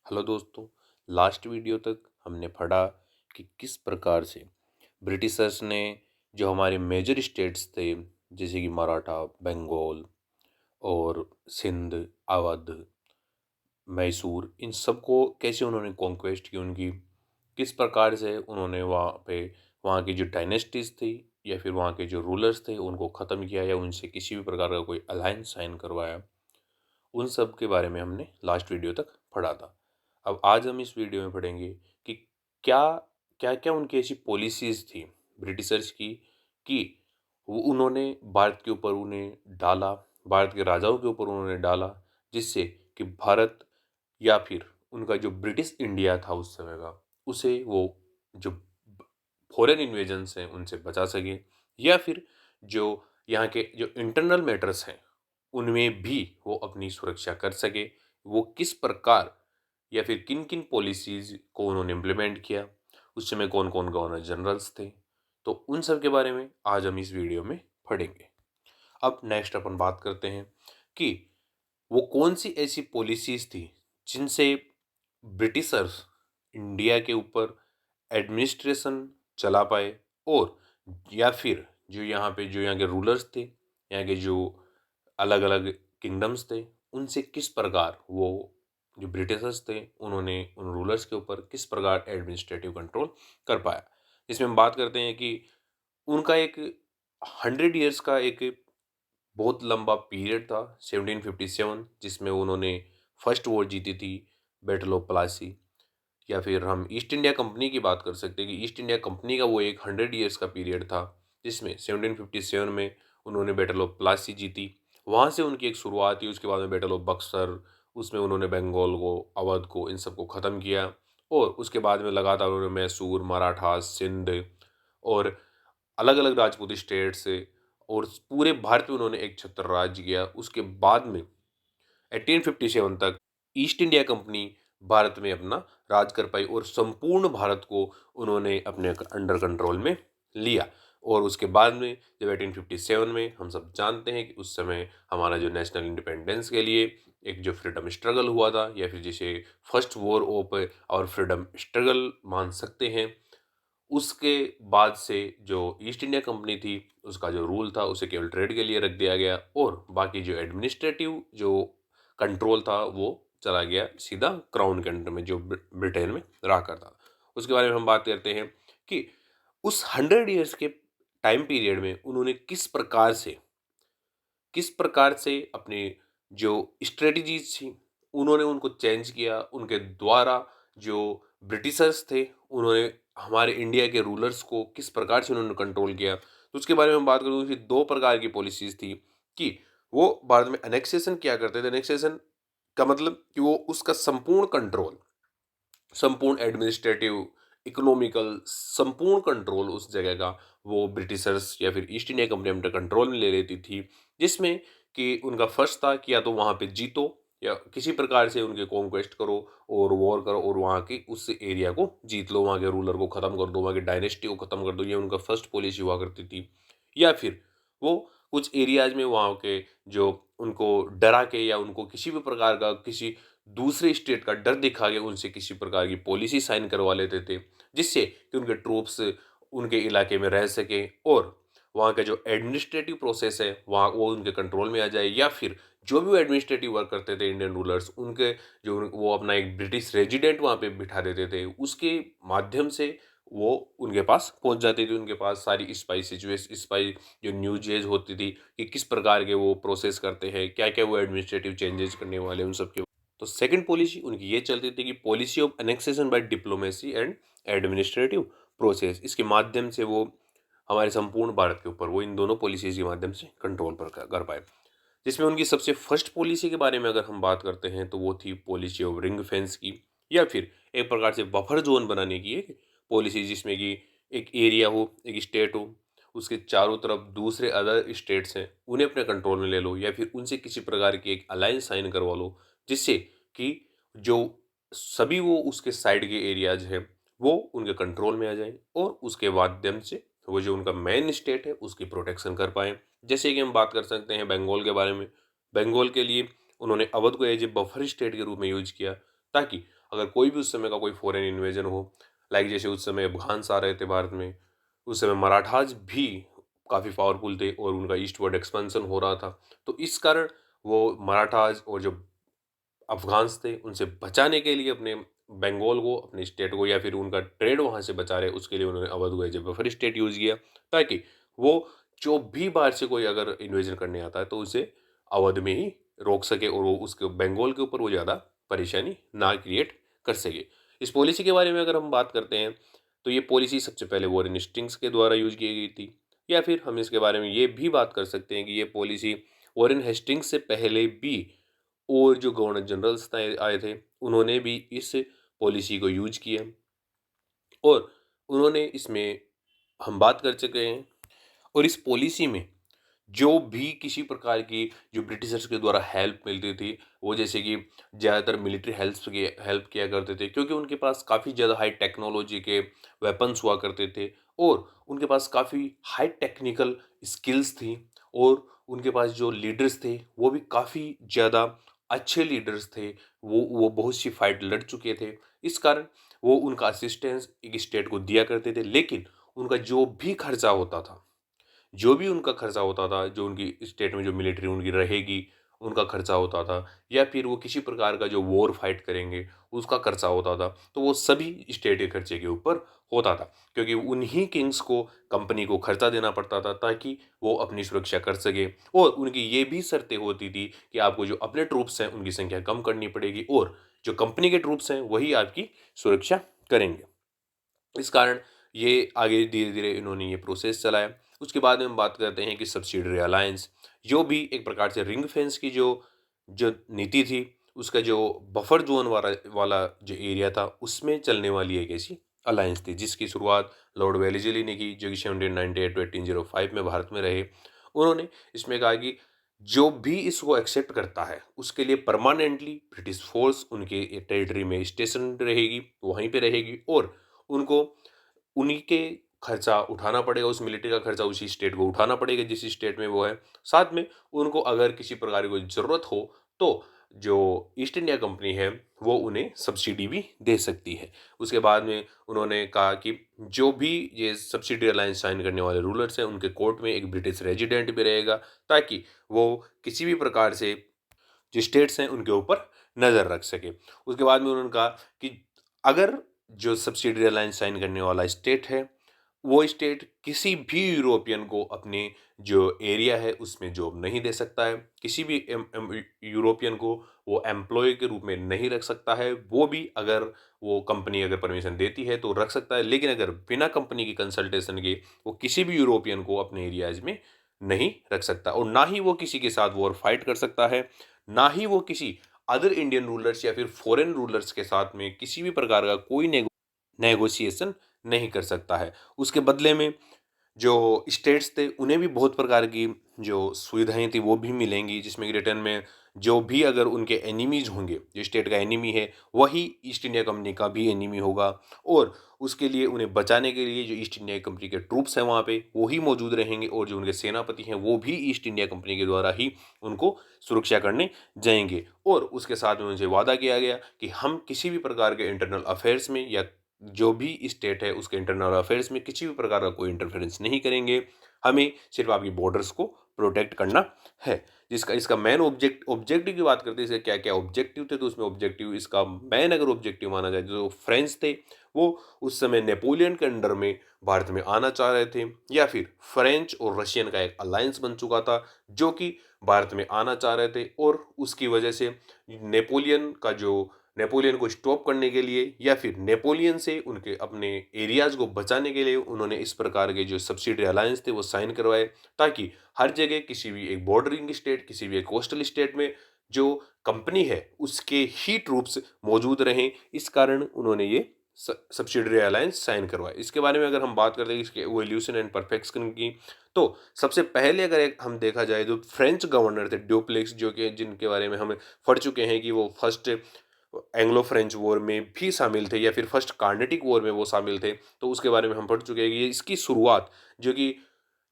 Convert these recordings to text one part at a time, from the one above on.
Hello दोस्तों। Last video तक हमने पढ़ा कि किस प्रकार से ब्रिटिशर्स ने जो हमारे मेजर स्टेट्स थे जैसे कि मराठा, बंगाल और सिंध, अवध, मैसूर, इन सबको कैसे उन्होंने कॉन्क्वेस्ट की उनकी, किस प्रकार से उन्होंने वहाँ की जो डायनेस्टीज थी या फिर वहाँ के जो रूलर्स थे उनको ख़त्म किया या उनसे किसी भी प्रकार का कोई अलायंस साइन करवाया। उन सब के बारे में हमने लास्ट वीडियो तक पढ़ा था। अब आज हम इस वीडियो में पढ़ेंगे कि क्या क्या क्या उनकी ऐसी पॉलिसीज़ थी ब्रिटिशर्स की कि वो उन्होंने भारत के ऊपर उन्हें डाला, भारत के राजाओं के ऊपर उन्होंने डाला, जिससे कि भारत या फिर उनका जो ब्रिटिश इंडिया था उस समय का, उसे वो जो फॉरेन इन्वेजन्स हैं उनसे बचा सके, या फिर जो यहाँ के जो इंटरनल मैटर्स हैं उनमें भी वो अपनी सुरक्षा कर सके। वो किस प्रकार या फिर किन किन पॉलिसीज़ को उन्होंने इम्प्लीमेंट किया, उस समय कौन कौन गवर्नर जनरल्स थे, तो उन सब के बारे में आज हम इस वीडियो में पढ़ेंगे। अब नेक्स्ट अपन बात करते हैं कि वो कौन सी ऐसी पॉलिसीज़ थी जिनसे ब्रिटिशर्स इंडिया के ऊपर एडमिनिस्ट्रेशन चला पाए, और या फिर जो यहाँ के रूलर्स थे, यहाँ के जो अलग अलग किंगडम्स थे, उनसे किस प्रकार वो जो ब्रिटिशर्स थे उन्होंने उन रूलर्स के ऊपर किस प्रकार एडमिनिस्ट्रेटिव कंट्रोल कर पाया। इसमें हम बात करते हैं कि उनका एक 100 ईयर्स का एक बहुत लंबा पीरियड था 1757, जिसमें उन्होंने फर्स्ट वॉर जीती थी, बैटल ऑफ प्लासी। या फिर हम ईस्ट इंडिया कंपनी की बात कर सकते हैं कि ईस्ट इंडिया कंपनी का वो एक 100 ईयर्स का पीरियड था, जिसमें 1757 में उन्होंने बैटल ऑफ प्लासी जीती। वहाँ से उनकी एक शुरुआत हुई। उसके बाद में बैटल ऑफ बक्सर, उसमें उन्होंने बंगाल को, अवध को, इन सबको ख़त्म किया। और उसके बाद में लगातार उन्होंने मैसूर, मराठा, सिंध और अलग अलग राजपूती स्टेट से और पूरे भारत में उन्होंने एक छत्र राज किया। उसके बाद में 1857 तक ईस्ट इंडिया कंपनी भारत में अपना राज कर पाई और संपूर्ण भारत को उन्होंने अपने अंडर कंट्रोल में लिया। और उसके बाद में जब 1857 में हम सब जानते हैं कि उस समय हमारा जो नेशनल इंडिपेंडेंस के लिए एक जो फ्रीडम स्ट्रगल हुआ था, या फिर जिसे फर्स्ट वॉर ऑफ और फ्रीडम स्ट्रगल मान सकते हैं, उसके बाद से जो ईस्ट इंडिया कंपनी थी उसका जो रूल था उसे केवल ट्रेड के लिए रख दिया गया, और बाकी जो एडमिनिस्ट्रेटिव जो कंट्रोल था वो चला गया सीधा क्राउन के अंडर में जो ब्रिटेन में रहा करता था। उसके बारे में हम बात करते हैं कि उस 100 ईयर्स के टाइम पीरियड में उन्होंने किस प्रकार से अपने जो स्ट्रेटजीज थी उन्होंने उनको चेंज किया। उनके द्वारा जो ब्रिटिशर्स थे उन्होंने हमारे इंडिया के रूलर्स को किस प्रकार से उन्होंने कंट्रोल किया, तो उसके बारे में हम बात करूँ कि दो प्रकार की पॉलिसीज थी कि वो भारत में अनेक्सेशन किया करते थे। अनेक्सेशन का मतलब कि वो उसका संपूर्ण कंट्रोल, संपूर्ण एडमिनिस्ट्रेटिव, इकोनॉमिकल संपूर्ण कंट्रोल उस जगह का वो ब्रिटिशर्स या फिर ईस्ट इंडिया कंपनी अपने कंट्रोल में ले लेती थी। जिसमें कि उनका फर्स्ट था कि या तो वहाँ पे जीतो या किसी प्रकार से उनके कॉन्क्वेस्ट करो और वॉर करो और वहाँ की उस एरिया को जीत लो, वहाँ के रूलर को ख़त्म कर दो, वहाँ की डायनेस्टी को ख़त्म कर दो। ये उनका फर्स्ट पॉलिसी हुआ करती थी। या फिर वो कुछ एरियाज में वहाँ के जो उनको डरा के या उनको किसी भी प्रकार का किसी दूसरे स्टेट का डर दिखा के उनसे किसी प्रकार की पॉलिसी साइन करवा लेते थे, जिससे कि उनके ट्रूप्स उनके इलाके में रह सके और वहाँ का जो एडमिनिस्ट्रेटिव प्रोसेस है वहाँ वो उनके कंट्रोल में आ जाए। या फिर जो भी वो एडमिनिस्ट्रेटिव वर्क करते थे इंडियन रूलर्स, उनके जो वो अपना एक ब्रिटिश रेजिडेंट वहाँ पे बिठा देते थे, उसके माध्यम से वो उनके पास पहुँच जाती थी। उनके पास सारी स्पाई जो न्यूज़ेज होती थी कि किस प्रकार के वो प्रोसेस करते हैं, क्या क्या वो एडमिनिस्ट्रेटिव चेंजेस करने वाले हैं, उन सब के। तो सेकंड पॉलिसी उनकी ये चलती थी कि policy of annexation by diplomacy and administrative process. इसके माध्यम से वो हमारे संपूर्ण भारत के ऊपर वो इन दोनों पॉलिसीज के माध्यम से कंट्रोल पर कर पाए। जिसमें उनकी सबसे फर्स्ट पॉलिसी के बारे में अगर हम बात करते हैं तो वो थी पॉलिसी ऑफ रिंग फेंस की, या फिर एक प्रकार से बफर जोन बनाने की एक पॉलिसी, जिसमें कि एक एरिया हो, एक स्टेट हो, उसके चारों तरफ दूसरे अदर स्टेट्स हैं उन्हें अपने कंट्रोल में ले लो, या फिर उनसे किसी प्रकार की एक अलायंस साइन करवा लो, जिससे कि जो सभी वो उसके साइड के एरियाज हैं वो उनके कंट्रोल में आ जाएं और उसके माध्यम से वो जो उनका मेन स्टेट है उसकी प्रोटेक्शन कर पाएँ। जैसे कि हम बात कर सकते हैं बंगाल के बारे में। बंगाल के लिए उन्होंने अवध को एज ए बफर स्टेट के रूप में यूज किया, ताकि अगर कोई भी उस समय का कोई फॉरेन इन्वेजन हो, लाइक जैसे उस समय अफ़गान्स आ रहे थे भारत में, उस समय मराठास भी काफ़ी पावरफुल थे और उनका ईस्टवर्ड एक्सपेंशन हो रहा था। तो इस कारण वो मराठास और जो अफ़गान्स थे उनसे बचाने के लिए अपने बंगाल को, अपने स्टेट को, या फिर उनका ट्रेड वहाँ से बचा रहे, उसके लिए उन्होंने अवध को as a buffer state use किया, ताकि वो जो भी बाहर से कोई अगर इन्वेजन करने आता है तो उसे अवध में ही रोक सके और वो उसके बंगाल के ऊपर वो ज़्यादा परेशानी ना क्रिएट कर सके। इस पॉलिसी के बारे में अगर हम बात करते हैं तो ये पॉलिसी सबसे पहले वॉरेन हेस्टिंग्स के द्वारा यूज की गई थी, या फिर हम इसके बारे में ये भी बात कर सकते हैं कि ये पॉलिसी वॉरेन हेस्टिंग्स से पहले भी और जो गवर्नर जनरल्स आए थे उन्होंने भी इस पॉलिसी को यूज किया और उन्होंने इसमें हम बात कर चुके हैं। और इस पॉलिसी में जो भी किसी प्रकार की जो ब्रिटिशर्स के द्वारा हेल्प मिलती थी, वो जैसे कि ज़्यादातर मिलिट्री हेल्प किया करते थे, क्योंकि उनके पास काफ़ी ज़्यादा हाई टेक्नोलॉजी के वेपन्स हुआ करते थे और उनके पास काफ़ी हाई टेक्निकल स्किल्स थी और उनके पास जो लीडर्स थे वो भी काफ़ी ज़्यादा अच्छे लीडर्स थे। वो बहुत सी फाइट लड़ चुके थे। इस कारण वो उनका असिस्टेंस एक स्टेट को दिया करते थे, लेकिन उनका जो भी खर्चा होता था, जो भी उनका खर्चा होता था, जो उनकी स्टेट में जो मिलिट्री उनकी रहेगी, उनका खर्चा होता था, या फिर वो किसी प्रकार का जो वॉर फाइट करेंगे, उसका खर्चा होता था, तो वो सभी स्टेट के खर्चे के ऊपर होता था, क्योंकि उन्हीं किंग्स को कंपनी को खर्चा देना पड़ता था ताकि वो अपनी सुरक्षा कर सके। और उनकी ये भी शर्तें होती थी कि आपको जो अपने ट्रूप्स हैं उनकी संख्या कम करनी पड़ेगी और जो कंपनी के ट्रूप्स हैं वही आपकी सुरक्षा करेंगे। इस कारण ये आगे धीरे-धीरे इन्होंने ये प्रोसेस चलाया। उसके बाद में हम बात करते हैं कि सब्सिडियरी अलायंस, जो भी एक प्रकार से रिंग फेंस की जो जो नीति थी, उसका जो बफर ज़ोन वाला जो एरिया था, उसमें चलने वाली एक ऐसी अलायंस थी, जिसकी शुरुआत लॉर्ड वेलेज़ली ने की, जो कि 1798 टू 1805 में भारत में रहे। उन्होंने इसमें कहा कि जो भी इसको एक्सेप्ट करता है, उसके लिए परमानेंटली ब्रिटिश फ़ोर्स उनके टेरिटरी में स्टेशन रहेगी, वहीं पे रहेगी और उनको उन्हीं के खर्चा उठाना पड़ेगा, उस मिलिट्री का खर्चा उसी स्टेट को उठाना पड़ेगा जिस स्टेट में वो है। साथ में उनको अगर किसी प्रकार की कोई ज़रूरत हो तो जो ईस्ट इंडिया कंपनी है वो उन्हें सब्सिडी भी दे सकती है। उसके बाद में उन्होंने कहा कि जो भी ये सब्सिडी अलायंस साइन करने वाले रूलर्स हैं उनके कोर्ट में एक ब्रिटिश रेजिडेंट भी रहेगा, ताकि वो किसी भी प्रकार से जो स्टेट्स हैं उनके ऊपर नज़र रख सके। उसके बाद में उन्होंने कहा कि अगर जो सब्सिडी अलायंस साइन करने वाला स्टेट है, वो स्टेट किसी भी यूरोपियन को अपने जो एरिया है उसमें जॉब नहीं दे सकता है, किसी भी यूरोपियन को वो एम्प्लॉय के रूप में नहीं रख सकता है। वो भी अगर वो कंपनी अगर परमिशन देती है तो रख सकता है, लेकिन अगर बिना कंपनी की कंसल्टेशन के वो किसी भी यूरोपियन को अपने एरियाज में नहीं रख सकता और ना ही वो किसी के साथ वॉर फाइट कर सकता है, ना ही वो किसी अदर इंडियन रूलर्स या फिर फॉरेन रूलर्स के साथ में किसी भी प्रकार का कोई नेगोशिएशन नहीं कर सकता है। उसके बदले में जो स्टेट्स थे उन्हें भी बहुत प्रकार की जो सुविधाएं थी वो भी मिलेंगी, जिसमें कि रिटर्न में जो भी अगर उनके एनिमीज होंगे, जो स्टेट का एनिमी है वही ईस्ट इंडिया कंपनी का भी एनिमी होगा और उसके लिए उन्हें बचाने के लिए जो ईस्ट इंडिया कंपनी के ट्रूप्स हैं वहाँ पे वो ही मौजूद रहेंगे और जो उनके सेनापति हैं वो भी ईस्ट इंडिया कंपनी के द्वारा ही उनको सुरक्षा करने जाएंगे। और उसके साथ में उनसे वादा किया गया कि हम किसी भी प्रकार के इंटरनल अफेयर्स में या जो भी स्टेट है उसके इंटरनल अफेयर्स में किसी भी प्रकार का कोई इंटरफेरेंस नहीं करेंगे, हमें सिर्फ आपकी बॉर्डर्स को प्रोटेक्ट करना है। जिसका इसका मेन ऑब्जेक्टिव की बात करते हैं, इसके क्या क्या ऑब्जेक्टिव थे, तो उसमें ऑब्जेक्टिव इसका मेन अगर ऑब्जेक्टिव माना जाए जो फ्रेंच थे वो उस समय नेपोलियन के अंडर में भारत में आना चाह रहे थे, या फिर फ्रेंच और रशियन का एक अलायंस बन चुका था जो कि भारत में आना चाह रहे थे और उसकी वजह से नेपोलियन को स्टॉप करने के लिए या फिर नेपोलियन से उनके अपने एरियाज को बचाने के लिए उन्होंने इस प्रकार के जो सब्सिडी अलायंस थे वो साइन करवाए, ताकि हर जगह किसी भी एक बॉर्डरिंग स्टेट, किसी भी एक कोस्टल स्टेट में जो कंपनी है उसके ही ट्रूप्स मौजूद रहें। इस कारण उन्होंने ये सब्सिडरी अलायंस साइन करवाए। इसके बारे में अगर हम बात करते हैं इसके एवोल्यूशन एंड परफेक्शन की, तो सबसे पहले अगर एक हम देखा जाए जो फ्रेंच गवर्नर थे ड्यूप्लेक्स, जो कि जिनके बारे में हम पढ़ चुके हैं कि वो फर्स्ट एंग्लो फ्रेंच वॉर में भी शामिल थे या फिर फर्स्ट कार्नेटिक वॉर में वो शामिल थे, तो उसके बारे में हम पढ़ चुके हैं कि इसकी शुरुआत जो कि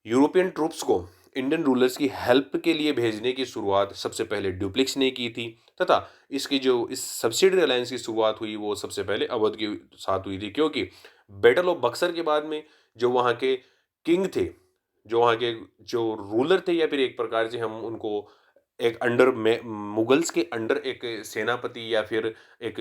यूरोपियन ट्रूप्स को इंडियन रूलर्स की हेल्प के लिए भेजने की शुरुआत सबसे पहले ड्यूप्लिक्स ने की थी, तथा इसकी जो इस सब्सिडरी अलायंस की शुरुआत हुई वो सबसे पहले अवध के साथ हुई थी, क्योंकि बैटल ऑफ बक्सर के बाद में जो वहाँ के किंग थे, जो वहाँ के जो रूलर थे, या फिर एक प्रकार से हम उनको एक अंडर में मुगल्स के अंडर एक सेनापति या फिर एक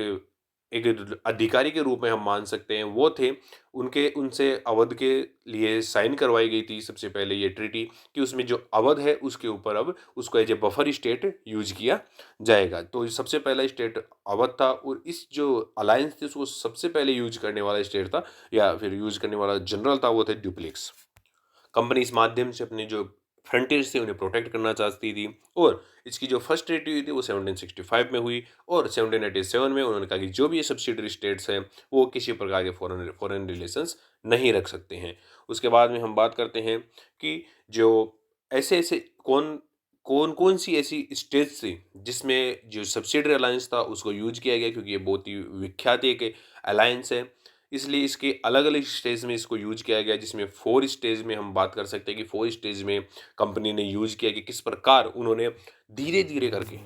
एक अधिकारी के रूप में हम मान सकते हैं, वो थे। उनके उनसे अवध के लिए साइन करवाई गई थी सबसे पहले ये ट्रीटी, कि उसमें जो अवध है उसके ऊपर अब उसको as a buffer state use किया जाएगा। तो सबसे पहला स्टेट अवध था, और इस जो अलायंस थी उसको सबसे पहले यूज करने वाला स्टेट था या फिर यूज करने वाला जनरल था वो थे ड्यूप्लिक्स। कंपनी इस माध्यम से अपने जो फ्रंटियर्स थे उन्हें प्रोटेक्ट करना चाहती थी, और इसकी जो फर्स्ट ट्रीटी हुई थी वो 1765 में हुई, और 1787 में उन्होंने कहा कि जो भी ये सब्सिडरी स्टेट्स हैं वो किसी प्रकार के फॉरेन रिलेशंस नहीं रख सकते हैं। उसके बाद में हम बात करते हैं कि जो ऐसे ऐसे कौन कौन कौन सी ऐसी स्टेट्स थी जिसमें जो सब्सिडरी अलायंस था उसको यूज किया गया, क्योंकि ये बहुत ही विख्यात एक अलायंस है, इसलिए इसके अलग अलग स्टेज में इसको यूज किया गया, जिसमें 4 स्टेज में हम बात कर सकते हैं कि 4 स्टेज में कंपनी ने यूज किया कि किस प्रकार उन्होंने धीरे धीरे करके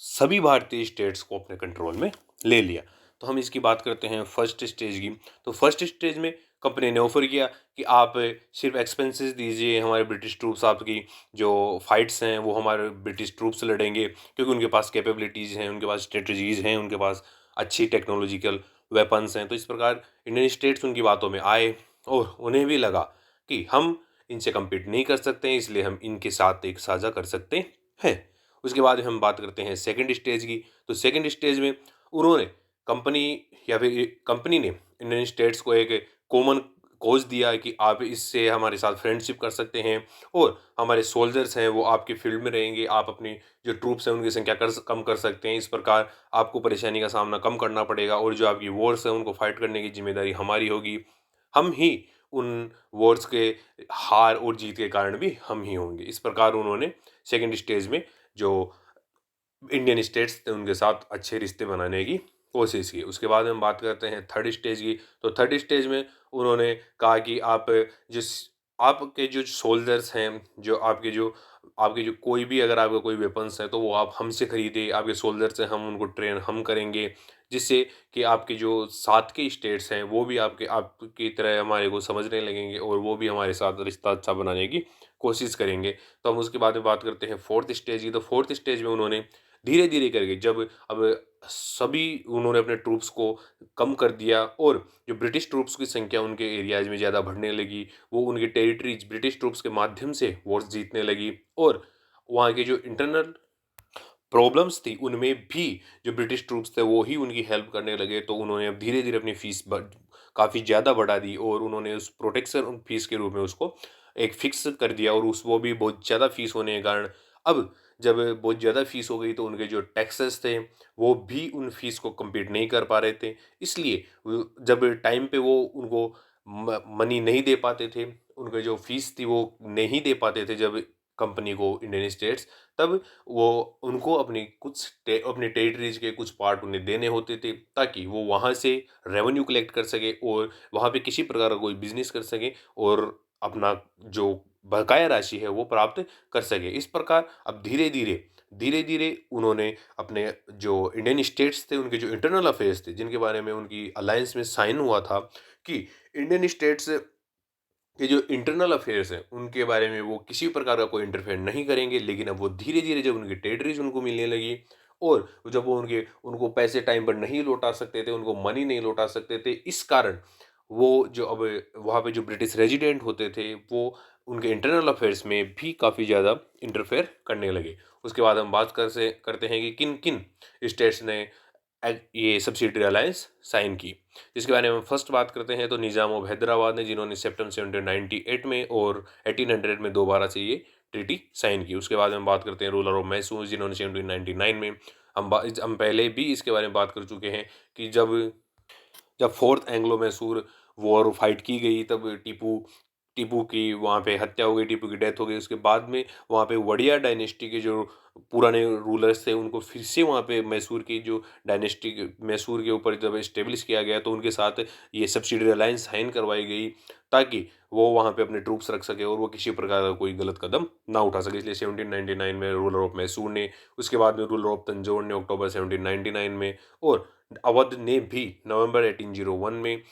सभी भारतीय स्टेट्स को अपने कंट्रोल में ले लिया। तो हम इसकी बात करते हैं फर्स्ट स्टेज की। तो फर्स्ट स्टेज में कंपनी ने ऑफर किया कि आप सिर्फ एक्सपेंसेस दीजिए, हमारे ब्रिटिश ट्रूप्स आपकी जो फाइट्स हैं वो हमारे ब्रिटिश ट्रूप्स लड़ेंगे, क्योंकि उनके पास कैपेबिलिटीज़ हैं, उनके पास स्ट्रेटजीज़ हैं, उनके पास अच्छी टेक्नोलॉजिकल वेपन्स हैं। तो इस प्रकार इंडियन स्टेट्स उनकी बातों में आए, और उन्हें भी लगा कि हम इनसे कम्पीट नहीं कर सकते हैं, इसलिए हम इनके साथ एक साझा कर सकते हैं। उसके बाद हम बात करते हैं सेकंड स्टेज की। तो सेकंड स्टेज में उन्होंने कंपनी या फिर कंपनी ने इंडियन स्टेट्स को एक कॉमन कॉज दिया कि आप इससे हमारे साथ फ्रेंडशिप कर सकते हैं, और हमारे सोल्जर्स हैं वो आपकी फील्ड में रहेंगे, आप अपनी जो ट्रूप्स हैं उनकी संख्या कम कर सकते हैं। इस प्रकार आपको परेशानी का सामना कम करना पड़ेगा, और जो आपकी वॉर्स हैं उनको फाइट करने की जिम्मेदारी हमारी होगी। हम ही उन वॉर्स के हार और जीत के कारण भी हम ही होंगे। इस प्रकार उन्होंने सेकंड स्टेज में जो इंडियन स्टेट्स थे उनके साथ अच्छे रिश्ते बनाने की कोशिश की। उसके बाद हम बात करते हैं थर्ड स्टेज की। तो थर्ड स्टेज में उन्होंने कहा कि आप जिस आपके जो सोल्जर्स हैं, जो आपके जो कोई भी अगर आपका कोई वेपन्स है तो वो आप हमसे खरीदे, आपके सोल्जर्स हैं हम उनको ट्रेन हम करेंगे, जिससे कि आपके जो साथ के स्टेट्स हैं वो भी आपकी तरह हमारे को समझने लगेंगे, और वो भी हमारे साथ रिश्ता अच्छा बनाने की कोशिश करेंगे। तो हम उसके बाद में बात करते हैं फोर्थ स्टेज की। तो फोर्थ स्टेज में उन्होंने धीरे धीरे करके जब अब सभी उन्होंने अपने ट्रूप्स को कम कर दिया, और जो ब्रिटिश ट्रूप्स की संख्या उनके एरियाज में ज़्यादा बढ़ने लगी, वो उनके टेरिटरीज ब्रिटिश ट्रूप्स के माध्यम से वॉर्स जीतने लगी, और वहाँ के जो इंटरनल प्रॉब्लम्स थी उनमें भी जो ब्रिटिश ट्रूप्स थे वो ही उनकी हेल्प करने लगे। तो उन्होंने अब धीरे धीरे अपनी फीस काफ़ी ज़्यादा बढ़ा दी, और उन्होंने उस प्रोटेक्शन फीस के रूप में उसको एक फिक्स कर दिया, और उस वो भी बहुत ज़्यादा फीस होने के कारण अब जब बहुत ज़्यादा फीस हो गई तो उनके जो टैक्सेस थे वो भी उन फीस को compete नहीं कर पा रहे थे। इसलिए जब टाइम पे वो उनको मनी नहीं दे पाते थे, उनके जो फीस थी वो नहीं दे पाते थे जब कंपनी को इंडियन स्टेट्स, तब वो उनको अपने टेरिटरीज के कुछ पार्ट उन्हें देने होते थे, ताकि वो वहाँ से रेवेन्यू कलेक्ट कर सके और वहाँ पे किसी प्रकार का कोई बिजनेस कर सके, और अपना जो बकाया राशि है वो प्राप्त कर सके। इस प्रकार अब धीरे धीरे उन्होंने अपने जो इंडियन स्टेट्स थे उनके जो इंटरनल अफेयर्स थे, जिनके बारे में उनकी अलायंस में साइन हुआ था कि इंडियन स्टेट्स के जो इंटरनल अफेयर्स हैं उनके बारे में वो किसी प्रकार का कोई इंटरफेयर नहीं करेंगे। लेकिन अब वो धीरे धीरे जब उनकी टेरिटरीज उनको मिलने लगी, और जब वो उनको पैसे टाइम पर नहीं लौटा सकते थे, उनको मनी नहीं लौटा सकते थे, इस कारण वो जो अब वहाँ पे जो ब्रिटिश रेजिडेंट होते थे वो उनके इंटरनल अफेयर्स में भी काफ़ी ज़्यादा इंटरफेयर करने लगे। उसके बाद हम बात करते हैं कि किन किन स्टेट्स ने ये सब्सिडरी अलायंस साइन की। जिसके बारे में फर्स्ट बात करते हैं तो निज़ाम ऑफ हैदराबाद ने, जिन्होंने सितंबर 1798 में और 1800 में दोबारा से ये ट्रीटी साइन की। उसके बाद हम बात करते हैं रूलर ऑफ मैसूर, जिन्होंने 1799 में, हम पहले भी इसके बारे में बात कर चुके हैं कि जब जब fourth Anglo Mysore war fight की गई तब टीपू टीपू की वहाँ पे हत्या हो गई, टीपू की डेथ हो गई। उसके बाद में वहाँ पे वडिया डायनेस्टी के जो पुराने रूलर्स थे उनको फिर से वहाँ पे मैसूर की जो डायनेस्टी मैसूर के ऊपर जब एस्टेब्लिश किया गया तो उनके साथ ये सब्सिडियरी अलायंस साइन करवाई गई, ताकि वो वहाँ पे अपने ट्रूप्स रख सके और वो किसी प्रकार का कोई गलत कदम ना उठा सके। इसलिए 1799 में रूलर ऑफ मैसूर ने, उसके बाद में रूलर ऑफ तंजौर ने अक्टूबर 1799 में, और अवध ने भी नवंबर 1801 में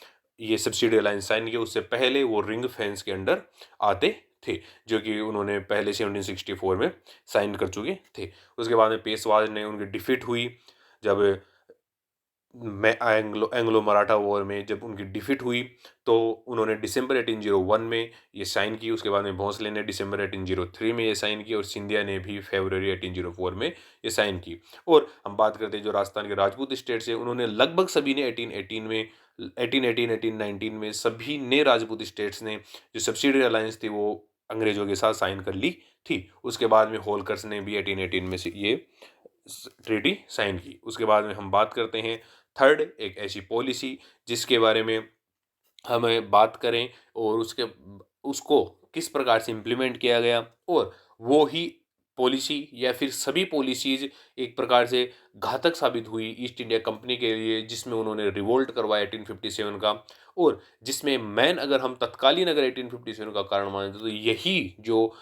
ये सब्सिडी अलायंस साइन किया। उससे पहले वो रिंग फेंस के अंडर आते थे, जो कि उन्होंने पहले 1764 में साइन कर चुके थे। उसके बाद में पेशवाज ने उनकी डिफीट हुई, जब मैं एंग्लो मराठा वॉर में जब उनकी डिफीट हुई तो उन्होंने दिसंबर 1801 में ये साइन की। उसके बाद में भोंसले ने दिसंबर 1803 में ये साइन की और सिंधिया ने भी फरवरी 1804 में ये साइन की। और हम बात करते हैं जो राजस्थान के राजपूत स्टेट्स है, उन्होंने लगभग सभी ने 1818 में 1818 1819 में सभी ने राजपूत स्टेट्स ने जो सब्सिडियरी अलायंस थी वो अंग्रेजों के साथ साइन कर ली थी। उसके बाद में होलकर्स ने भी 1818 में से ये ट्रीटी साइन की। उसके बाद में हम बात करते हैं थर्ड, एक ऐसी पॉलिसी जिसके बारे में हमें बात करें और उसको किस प्रकार से इम्प्लीमेंट किया गया, और वो ही पॉलिसी या फिर सभी पॉलिसीज एक प्रकार से घातक साबित हुई ईस्ट इंडिया कंपनी के लिए, जिसमें उन्होंने रिवोल्ट करवाया 1857 का। और जिसमें मैन अगर हम तत्कालीन अगर 1857 का कारण माने तो यही जो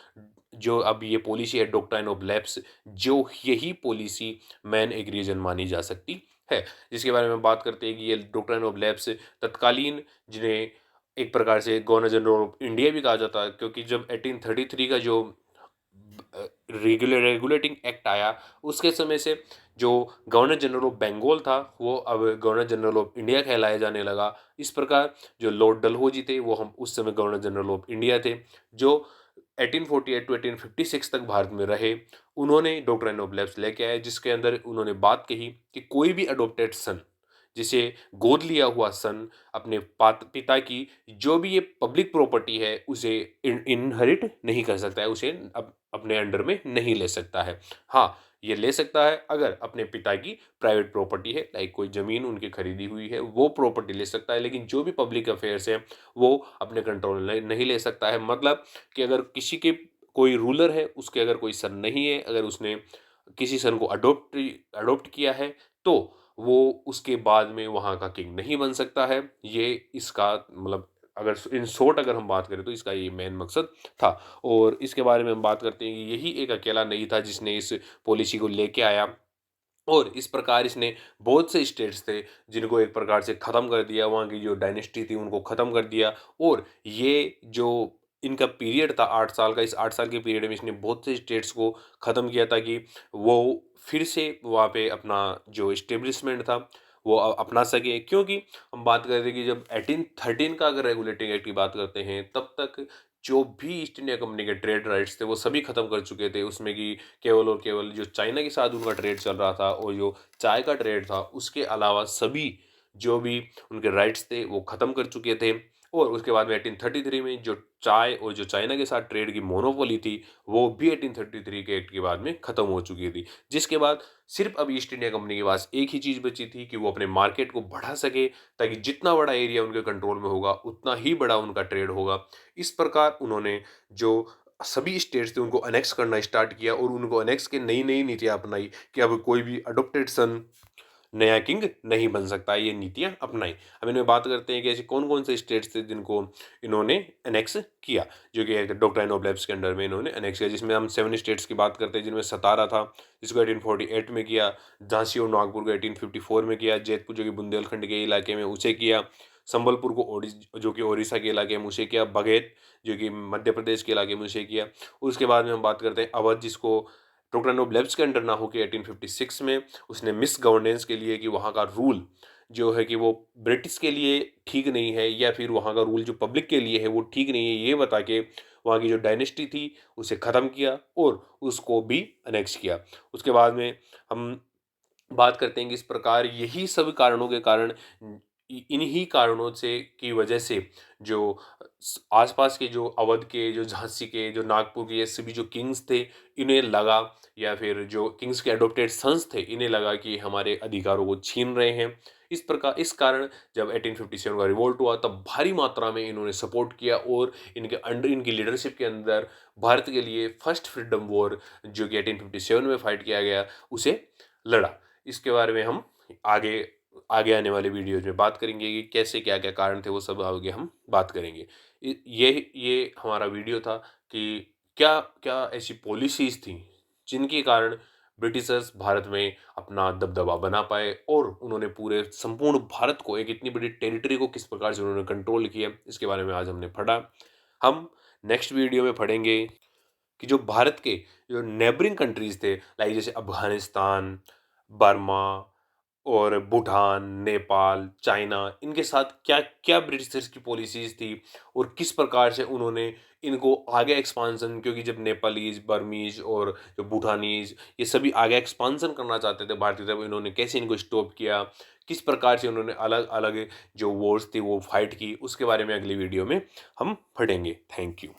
जो अब ये पॉलिसी है डॉक्ट्राइन ऑफ लैप्स, जो यही पॉलिसी मैन एक रीजन मानी जा सकती है। जिसके बारे में बात करते हैं कि ये डॉक्ट्राइन ऑफ लैप्स तत्कालीन, जिन्हें एक प्रकार से गवर्नर जनरल ऑफ इंडिया भी कहा जाता है, क्योंकि जब 1833 का जो रेगुलेटिंग एक्ट आया उसके समय से जो गवर्नर जनरल ऑफ बंगाल था वो अब गवर्नर जनरल ऑफ इंडिया कहलाया जाने लगा। इस प्रकार जो लॉर्ड डलहौजी थे वो हम उस समय गवर्नर जनरल ऑफ इंडिया थे, जो 1848 टू 1856 तक भारत में रहे। उन्होंने डॉक्ट्राइन ऑफ लैप्स लेके आए, जिसके अंदर उन्होंने बात कही कि कोई भी अडोप्टेड सन, जिसे गोद लिया हुआ सन, अपने पिता की जो भी ये पब्लिक प्रॉपर्टी है उसे इनहेरिट नहीं कर सकता है, उसे अपने अंडर में नहीं ले सकता है। हाँ, ये ले सकता है अगर अपने पिता की प्राइवेट प्रॉपर्टी है, लाइक कोई ज़मीन उनकी खरीदी हुई है वो प्रॉपर्टी ले सकता है, लेकिन जो भी पब्लिक अफेयर्स है वो अपने कंट्रोल में नहीं ले सकता है। मतलब कि अगर किसी के कोई रूलर है, उसके अगर कोई सन नहीं है, अगर उसने किसी सन को अडोप्ट किया है तो वो उसके बाद में वहाँ का किंग नहीं बन सकता है। ये इसका मतलब अगर इन शॉर्ट अगर हम बात करें तो इसका ये मेन मकसद था। और इसके बारे में हम बात करते हैं कि यही एक अकेला नहीं था जिसने इस पॉलिसी को लेके आया, और इस प्रकार इसने बहुत से स्टेट्स थे जिनको एक प्रकार से ख़त्म कर दिया, वहाँ की जो डायनेस्टी थी उनको ख़त्म कर दिया। और ये जो इनका पीरियड था 8 साल का, इस 8 साल के पीरियड में इसने बहुत से स्टेट्स को ख़त्म किया ताकि वो फिर से वहाँ पे अपना जो इस्टेब्लिशमेंट था वो अपना सके। क्योंकि हम बात कर रहे थे कि जब 1813 का अगर रेगुलेटिंग एक्ट की बात करते हैं तब तक जो भी ईस्ट इंडिया कंपनी के ट्रेड राइट्स थे वो सभी ख़त्म कर चुके थे। उसमें कि केवल और केवल जो चाइना के साथ उनका ट्रेड चल रहा था और जो चाय का ट्रेड था, उसके अलावा सभी जो भी उनके राइट्स थे वो ख़त्म कर चुके थे। और उसके बाद में 1833 में जो चाय और जो चाइना के साथ ट्रेड की मोनोपोली थी वो भी 1833 के एक्ट के बाद में ख़त्म हो चुकी थी। जिसके बाद सिर्फ अब ईस्ट इंडिया कंपनी के पास एक ही चीज़ बची थी कि वो अपने मार्केट को बढ़ा सके, ताकि जितना बड़ा एरिया उनके कंट्रोल में होगा उतना ही बड़ा उनका ट्रेड होगा। इस प्रकार उन्होंने जो सभी स्टेट्स थे उनको अनेक्स करना स्टार्ट किया और उनको अनेक्स के नई नई नीतियाँ अपनाई कि अब कोई भी अडोप्टेड सन नया किंग नहीं बन सकता, ये नीतियाँ अपनाई। अब इनमें बात करते हैं कि ऐसे कौन कौन से स्टेट्स थे जिनको इन्होंने अनेक्स किया, जो कि डॉक्ट्राइन ऑफ लैप्स के अंडर में इन्होंने अनेक्स किया। जिसमें हम 7 स्टेट्स की बात करते हैं, जिनमें सतारा था जिसको 1848 में किया, झांसी और नागपुर को 1854 में किया, जैतपुर जो कि बुंदेलखंड के इलाके में उसे किया, संबलपुर को जो कि उड़ीसा के इलाके में उसे किया, बघेल जो कि मध्य प्रदेश के इलाके में उसे किया। उसके बाद में हम बात करते हैं अवध, जिसको डॉक्ट्राइन ऑफ लैप्स के अंडर ना होकर 1856 में उसने मिस गवर्नेंस के लिए कि वहाँ का रूल जो है कि वो ब्रिटिश के लिए ठीक नहीं है या फिर वहाँ का रूल जो पब्लिक के लिए है वो ठीक नहीं है, ये बता के वहाँ की जो डायनेस्टी थी उसे ख़त्म किया और उसको भी अनेक्स किया। उसके बाद में हम बात करते हैं कि इस प्रकार यही सब कारणों के कारण इन्हीं कारणों से की वजह से जो आसपास के जो अवध के, जो झांसी के, जो नागपुर के, ये सभी जो किंग्स थे इन्हें लगा, या फिर जो किंग्स के एडॉप्टेड सन्स थे इन्हें लगा कि हमारे अधिकारों को छीन रहे हैं, इस कारण जब 1857 का रिवोल्ट हुआ तब भारी मात्रा में इन्होंने सपोर्ट किया और इनकी लीडरशिप के अंदर भारत के लिए फर्स्ट फ्रीडम वॉर जो कि 1857 में फाइट किया गया उसे लड़ा। इसके बारे में हम आगे आगे आने वाले वीडियोज में बात करेंगे कि कैसे क्या क्या कारण थे, वो सब आगे हम बात करेंगे। ये हमारा वीडियो था कि क्या क्या ऐसी पॉलिसीज थी जिनके कारण ब्रिटिशर्स भारत में अपना दबदबा बना पाए और उन्होंने पूरे संपूर्ण भारत को, एक इतनी बड़ी टेरिटरी को किस प्रकार से उन्होंने कंट्रोल किया, इसके बारे में आज हमने पढ़ा। हम नेक्स्ट वीडियो में पढ़ेंगे कि जो भारत के जो नेबरिंग कंट्रीज थे, लाइक जैसे अफगानिस्तान, बर्मा और भूटान, नेपाल, चाइना, इनके साथ क्या क्या ब्रिटिशर्स की पॉलिसीज थी और किस प्रकार से उन्होंने इनको आगे एक्सपांसन, क्योंकि जब नेपालीज, बर्मीज और जो भूटानीज ये सभी आगे एक्सपांसन करना चाहते थे भारतीय, तब इन्होंने कैसे इनको स्टॉप किया, किस प्रकार से उन्होंने अलग अलग जो वॉर्स थी वो फाइट की, उसके बारे में अगली वीडियो में हम पढ़ेंगे। Thank you.